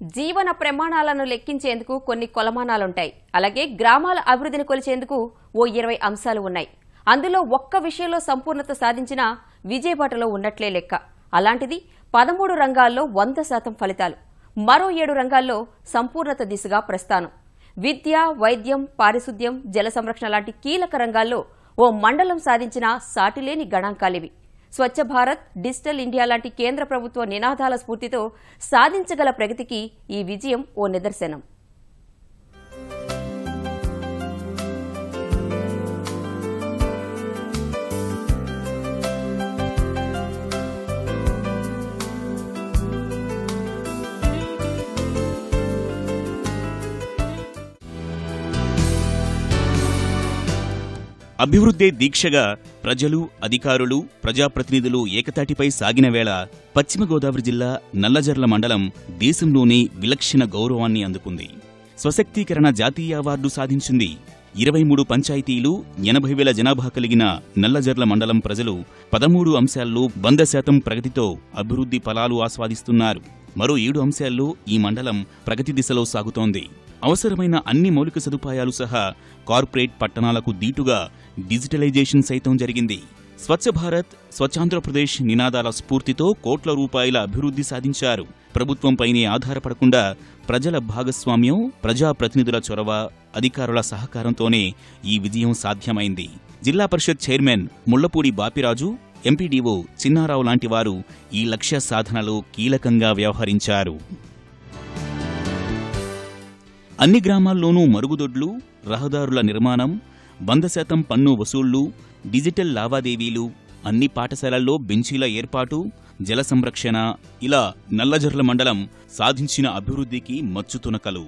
జీవన ప్రమాణాలను లెక్కించేందుకు కొన్ని కొలమానాలుంటాయి. అలాగే గ్రామాల అభివృద్ధిని కొలిచేందుకు ఓ 20 అంశాలు ఉన్నాయి. అందులో ఒక్క విషయంలో సంపూర్ణత సాధించిన విజయబాటలో ఉన్నట్లే లెక్క. అలాంటిది 13 రంగాల్లో 100% ఫలితాలు, మరో 7 రంగాల్లో సంపూర్ణత దిశగా ప్రస్థానం. విద్య, వైద్యం, పారిశుద్ధ్యం, జల సంరక్షణ లాంటి కీలక రంగాల్లో ఓ మండలం సాధించిన సాటిలేని గణాంకాలివి. స్వచ్ఛ భారత్, డిజిటల్ ఇండియా లాంటి కేంద్ర ప్రభుత్వ నినాదాల స్ఫూర్తితో సాధించగల ప్రగతికి ఈ విజయం ఓ నిదర్శనం. అభివృద్ధే దీక్షగా ప్రజలు, అధికారులు, ప్రజాప్రతినిధులు ఏకతాటిపై సాగిన వేళ పశ్చిమ గోదావరి జిల్లా నల్లజర్ల మండలం దేశంలోనే విలక్షణ గౌరవాన్ని అందుకుంది. స్వశక్తీకరణ జాతీయ అవార్డు సాధించింది. 23 పంచాయతీలు, 80,000 జనాభా కలిగిన నల్లజర్ల మండలం ప్రజలు 13 అంశాల్లో 100% ప్రగతితో అభివృద్ధి ఫలాలు ఆస్వాదిస్తున్నారు. మరో 7 అంశాల్లో ఈ మండలం ప్రగతి దిశలో సాగుతోంది. అవసరమైన అన్ని మౌలిక సదుపాయాలు సహా కార్పొరేట్ పట్టణాలకు దీటుగా డిజిటలైజేషన్ సైతం జరిగింది. స్వచ్ఛ భారత్, స్వచ్ఛాంధ్రప్రదేశ్ నినాదాల స్ఫూర్తితో కోట్ల రూపాయల అభివృద్ధి సాధించారు. ప్రభుత్వంపైనే ఆధారపడకుండా ప్రజల భాగస్వామ్యం, ప్రజాప్రతినిధుల చొరవ, అధికారుల సహకారంతోనే ఈ విజయం సాధ్యమైంది. జిల్లా పరిషత్ చైర్మన్ ముళ్లపూడి బాపిరాజు, ఎంపీడీఓ చిన్నారావు లాంటి వారు ఈ లక్ష్య సాధనలో కీలకంగా వ్యవహరించారు. అన్ని గ్రామాల్లోనూ మరుగుదొడ్లు, రహదారుల నిర్మాణం, 100% పన్ను వసూళ్లు, డిజిటల్ లావాదేవీలు, అన్ని పాఠశాలల్లో బెంచీల ఏర్పాటు, జల సంరక్షణ, ఇలా నల్లజర్ల మండలం సాధించిన అభివృద్ధికి మచ్చుతునకలు.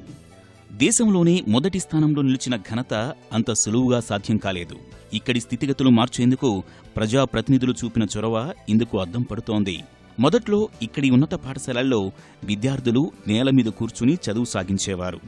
దేశంలోనే మొదటి స్థానంలో నిలిచిన ఘనత అంత సులువుగా సాధ్యం కాలేదు. ఇక్కడి స్థితిగతులు మార్చేందుకు ప్రజాప్రతినిధులు చూపిన చొరవ ఇందుకు అద్దం పడుతోంది. మొదట్లో ఇక్కడి ఉన్నత పాఠశాలల్లో విద్యార్థులు నేల మీద కూర్చుని చదువు సాగించేవారు.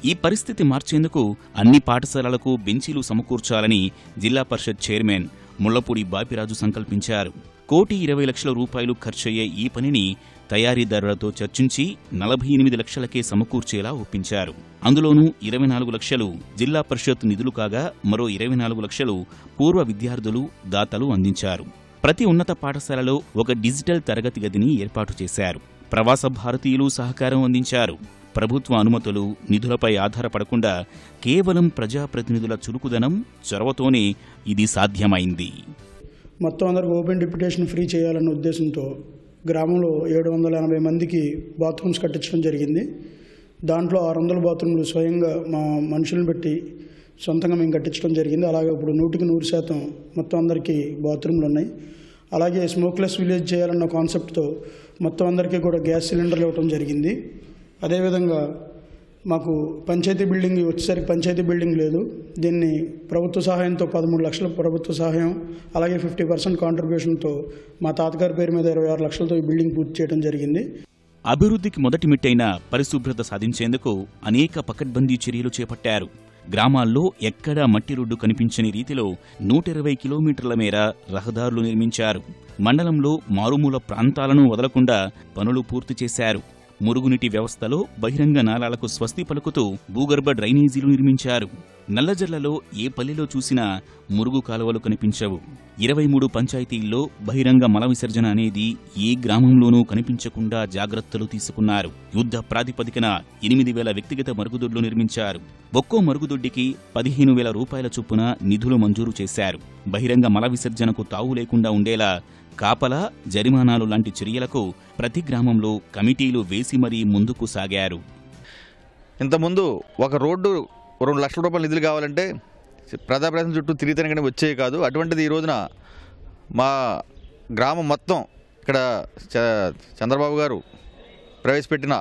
ఈ పరిస్థితి మార్చేందుకు అన్ని పాఠశాలలకు బెంచీలు సమకూర్చాలని జిల్లా పరిషత్ చైర్మన్ ముళ్లపూడి బాపిరాజు సంకల్పించారు. 1,20,00,000 రూపాయలు ఖర్చయ్యే ఈ పనిని తయారీదారులతో చర్చించి 48 లక్షలకే సమకూర్చేలా ఒప్పించారు. అందులోనూ 24 లక్షలు జిల్లా పరిషత్ నిధులు కాగా మరో 24 లక్షలు పూర్వ విద్యార్థులు, దాతలు అందించారు. ప్రతి ఉన్నత పాఠశాలలో ఒక డిజిటల్ తరగతి గదిని ఏర్పాటు చేశారు. ప్రవాస భారతీయులు సహకారం అందించారు. ప్రభుత్వ అనుమతులు, నిధులపై ఆధారపడకుండా కేవలం ప్రజాప్రతినిధుల చురుకుదనం, చొరవతోనే ఇది సాధ్యమైంది. మొత్తం అందరికి ఓపెన్ డిప్యుటేషన్ ఫ్రీ చేయాలన్న ఉద్దేశంతో గ్రామంలో 780 మందికి బాత్రూమ్స్ కట్టించడం జరిగింది. దాంట్లో 600 బాత్రూమ్లు స్వయంగా మా మనుషులను పెట్టి సొంతంగా మేము కట్టించడం జరిగింది. అలాగే ఇప్పుడు 100% మొత్తం అందరికీ బాత్రూమ్లు ఉన్నాయి. అలాగే స్మోక్లెస్ విలేజ్ చేయాలన్న కాన్సెప్ట్తో మొత్తం అందరికీ కూడా గ్యాస్ సిలిండర్లు ఇవ్వడం జరిగింది. అదేవిధంగా మాకు పంచాయతీ బిల్డింగ్ వచ్చేసరికి పంచాయతీ బిల్డింగ్ లేదు. దీన్ని ప్రభుత్వ సహాయంతో 13 లక్షల ప్రభుత్వ సహాయం, అలాగే 50% కాంట్రిబ్యూషన్తో మా తాతగారి పేరు మీద 26 లక్షలతో ఈ బిల్డింగ్ పూర్తి చేయడం జరిగింది. అభివృద్ధికి మొదటి మెట్టైన పరిశుభ్రత సాధించేందుకు అనేక పకడ్బందీ చర్యలు చేపట్టారు. గ్రామాల్లో ఎక్కడా మట్టి రోడ్డు కనిపించని రీతిలో 120 కిలోమీటర్ల మేర రహదారులు నిర్మించారు. మండలంలో మారుమూల ప్రాంతాలను వదలకుండా పనులు పూర్తి చేశారు. మురుగునీటి వ్యవస్థలో బహిరంగ నాలాలకు స్వస్తి పలుకుతూ భూగర్భ డ్రైనేజీలు నిర్మించారు. నల్లజర్లలో ఏ పల్లెలో చూసినా మురుగు కాలువలు కనిపించవు. 23 పంచాయతీల్లో బహిరంగ మల విసర్జన అనేది ఏ గ్రామంలోనూ కనిపించకుండా జాగ్రత్తలు తీసుకున్నారు. యుద్ధ ప్రాతిపదికన 8,000 వ్యక్తిగత మరుగుదొడ్లు నిర్మించారు. ఒక్కో మరుగుదొడ్డికి 15,000 రూపాయల చొప్పున నిధులు మంజూరు చేశారు. బహిరంగ మల విసర్జనకు తావు లేకుండా ఉండేలా కాపలా, జరిమానాలు లాంటి చర్యలకు ప్రతి గ్రామంలో కమిటీలు వేసి మరీ ముందుకు సాగారు. ఇంతకుముందు ఒక రోడ్డు 2 లక్షల రూపాయల నిధులు కావాలంటే ప్రజాప్రతినిధుల చుట్టూ తిరిగితేనే కానీ వచ్చేవి కాదు. అటువంటిది ఈ రోజున మా గ్రామం మొత్తం ఇక్కడ చంద్రబాబు గారు ప్రవేశపెట్టిన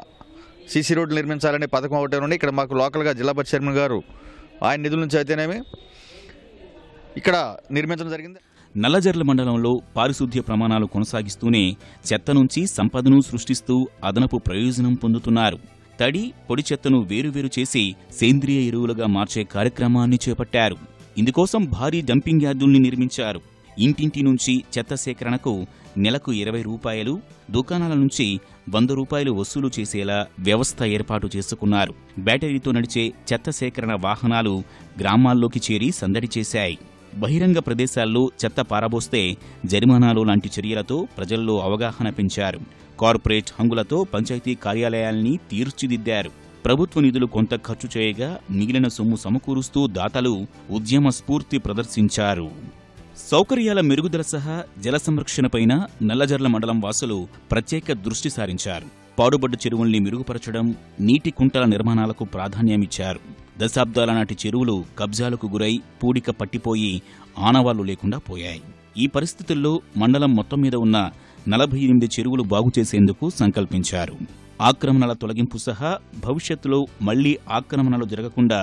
సీసీ రోడ్లు నిర్మించాలనే పథకం ఒకటే నుండి ఇక్కడ మాకు లోకల్గా జిల్లా పరిషత్ చైర్మన్ గారు ఆయన నిధుల నుంచి అయితేనేమి ఇక్కడ నిర్మించడం జరిగింది. నల్లజర్ల మండలంలో పారిశుద్ధ్య ప్రమాణాలు కొనసాగిస్తూనే చెత్త నుంచి సంపదను సృష్టిస్తూ అదనపు ప్రయోజనం పొందుతున్నారు. తడి, పొడి చెత్తను వేరువేరు చేసి సేంద్రియ ఎరువులుగా మార్చే కార్యక్రమాన్ని చేపట్టారు. ఇందుకోసం భారీ డంపింగ్ యార్డుల్ని నిర్మించారు. ఇంటింటి నుంచి చెత్త సేకరణకు నెలకు 20 రూపాయలు, దుకాణాల నుంచి 100 రూపాయలు వసూలు చేసేలా వ్యవస్థ ఏర్పాటు చేసుకున్నారు. బ్యాటరీతో నడిచే చెత్త సేకరణ వాహనాలు గ్రామాల్లోకి చేరి సందడి చేశాయి. బహిరంగ ప్రదేశాల్లో చెత్త పారబోస్తే జరిమానాలు లాంటి చర్యలతో ప్రజల్లో అవగాహన పెంచారు. కార్పొరేట్ హంగులతో పంచాయతీ కార్యాలయాల్ని తీర్చిదిద్దారు. ప్రభుత్వ నిధులు కొంత ఖర్చు చేయగా మిగిలిన సొమ్ము సమకూరుస్తూ దాతలు ఉద్యమ స్ఫూర్తి ప్రదర్శించారు. సౌకర్యాల మెరుగుదల సహా జల సంరక్షణపైన నల్లజర్ల మండలం వాసులు ప్రత్యేక దృష్టి సారించారు. పాడుబడ్డ చెరువుల్ని మెరుగుపరచడం, నీటి కుంటల నిర్మాణాలకు ప్రాధాన్యమిచ్చారు. దశాబ్దాల నాటి చెరువులు కబ్జాలకు గురై పూడిక పట్టిపోయి ఆనవాళ్లు లేకుండా పోయాయి. ఈ పరిస్థితుల్లో మండలం మొత్తం మీద ఉన్న 48 చెరువులు బాగుచేసేందుకు సంకల్పించారు. ఆక్రమణల తొలగింపు సహా భవిష్యత్తులో మళ్లీ ఆక్రమణలు జరగకుండా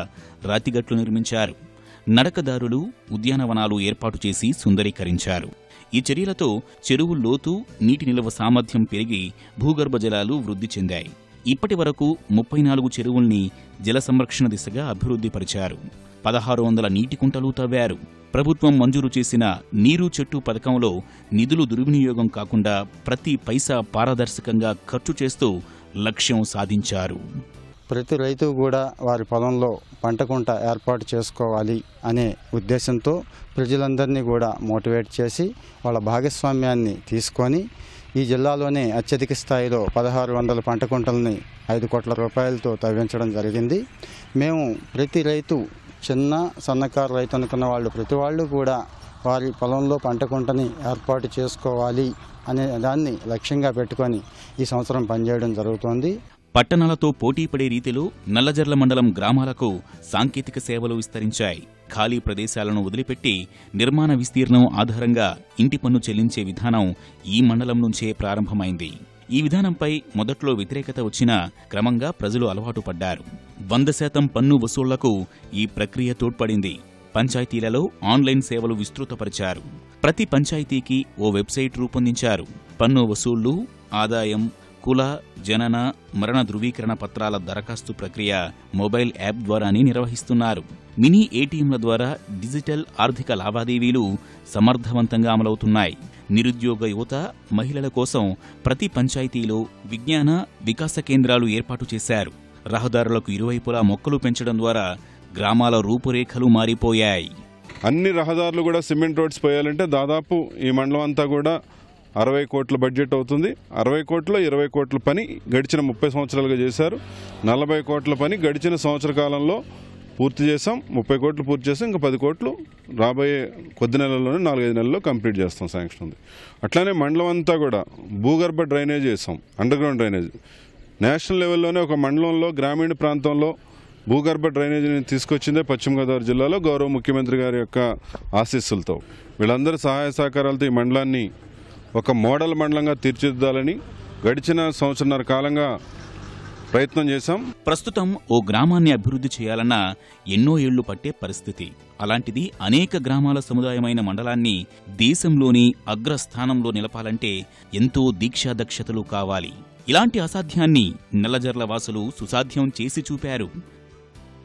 రాతిగట్లు నిర్మించారు. నడకదారులు, ఉద్యానవనాలు ఏర్పాటు చేసి సుందరీకరించారు. ఈ చర్యలతో చెరువు లోతు, నీటి నిల్వ సామర్థ్యం పెరిగి భూగర్భ జలాలు వృద్ధి చెందాయి. ఇప్పటి వరకు 34 చెరువుల్ని జల సంరక్షణ దిశగా అభివృద్ధిపరిచారు. 1600 నీటి కుంటలు తవ్వారు. ప్రభుత్వం మంజూరు చేసిన నీరు చెట్టు పథకంలో నిధులు దుర్వినియోగం కాకుండా ప్రతి పైసా పారదర్శకంగా ఖర్చు చేస్తూ లక్ష్యం సాధించారు. ప్రతి రైతు కూడా వారి పొలంలో పంట కుంట ఏర్పాటు చేసుకోవాలి అనే ఉద్దేశంతో ప్రజలందరినీ కూడా మోటివేట్ చేసి వాళ్ళ భాగస్వామ్యాన్ని తీసుకొని ఈ జిల్లాలోనే అత్యధిక స్థాయిలో 1600 పంట కుంటల్ని 5 కోట్ల రూపాయలతో తవ్వించడం జరిగింది. మేము ప్రతి రైతు, చిన్న సన్నకారు రైతు అనుకున్న వాళ్ళు ప్రతి వాళ్ళు కూడా వారి పొలంలో పంట కుంటని ఏర్పాటు చేసుకోవాలి అనే దాన్ని లక్ష్యంగా పెట్టుకొని ఈ సంవత్సరం పనిచేయడం జరుగుతోంది. పట్టణాలతో పోటీపడే రీతిలో నల్లజర్ల మండలం గ్రామాలకు సాంకేతిక సేవలు విస్తరించాయి. ఖాళీ ప్రదేశాలను వదిలిపెట్టి నిర్మాణ విస్తీర్ణం ఆధారంగా ఇంటి పన్ను చెల్లించే విధానం ఈ మండలం నుంచే ప్రారంభమైంది. ఈ విధానంపై మొదట్లో వ్యతిరేకత వచ్చినా క్రమంగా ప్రజలు అలవాటు పడ్డారు. 100% పన్ను వసూళ్లకు ఈ ప్రక్రియ తోడ్పడింది. పంచాయతీలలో ఆన్లైన్ సేవలు విస్తృతపరిచారు. ప్రతి పంచాయతీకి ఓ వెబ్సైట్ రూపొందించారు. పన్ను వసూళ్లు, ఆదాయం, కుల, జనన, మరణ ధృవీకరణ పత్రాల దరఖాస్తు ప్రక్రియ మొబైల్ యాప్ ద్వారానే నిర్వహిస్తున్నారు. మినీ ఏటీఎంల ద్వారా డిజిటల్ ఆర్థిక లావాదేవీలు సమర్థవంతంగా అమలవుతున్నాయి. నిరుద్యోగ యువత, మహిళల కోసం ప్రతి పంచాయతీలో విజ్ఞాన, వికాస కేంద్రాలు ఏర్పాటు చేశారు. రహదారులకు ఇరువైపులా మొక్కలు పెంచడం ద్వారా గ్రామాల రూపురేఖలు మారిపోయాయి. అన్ని రహదారులు కూడా సిమెంట్ రోడ్స్ పోయాలంటే దాదాపు ఈ మండలం అంతా కూడా 60 కోట్ల బడ్జెట్ అవుతుంది. 60 కోట్లు 20 కోట్ల పని గడిచిన 30 సంవత్సరాలుగా చేశారు. 40 కోట్ల పని గడిచిన సంవత్సర కాలంలో పూర్తి చేసాం. 30 కోట్లు పూర్తి చేసాం. ఇంకా 10 కోట్లు రాబోయే కొద్ది నెలల్లోనే 4-5 నెలల్లో కంప్లీట్ చేస్తాం. శాంక్షన్ ఉంది. అట్లానే మండలం అంతా కూడా భూగర్భ డ్రైనేజ్ చేసాం. అండర్ గ్రౌండ్ డ్రైనేజ్ నేషనల్ లెవెల్లోనే ఒక మండలంలో గ్రామీణ ప్రాంతంలో భూగర్భ డ్రైనేజీని తీసుకొచ్చిందే పశ్చిమ గోదావరి జిల్లాలో గౌరవ ముఖ్యమంత్రి గారి యొక్క ఆశీస్సులతో. వీళ్ళందరూ సహాయ సహకారాలతో ఈ మండలాన్ని ఒక మోడల్ మండలంగా తీర్చిదిద్దాలని గడిచిన సంవత్సరన్నర కాలంగా ప్రయత్నం చేశాం. ప్రస్తుతం ఓ గ్రామాన్ని అభివృద్ధి చేయాలన్నా ఎన్నో ఏళ్లు పట్టే పరిస్థితి. అలాంటిది అనేక గ్రామాల సముదాయమైన మండలాన్ని దేశంలోని అగ్రస్థానంలో నిలపాలంటే ఎంతో దీక్షాదక్షతలు కావాలి. ఇలాంటి అసాధ్యాన్ని నల్లజర్ల వాసులు సుసాధ్యం చేసి చూపారు.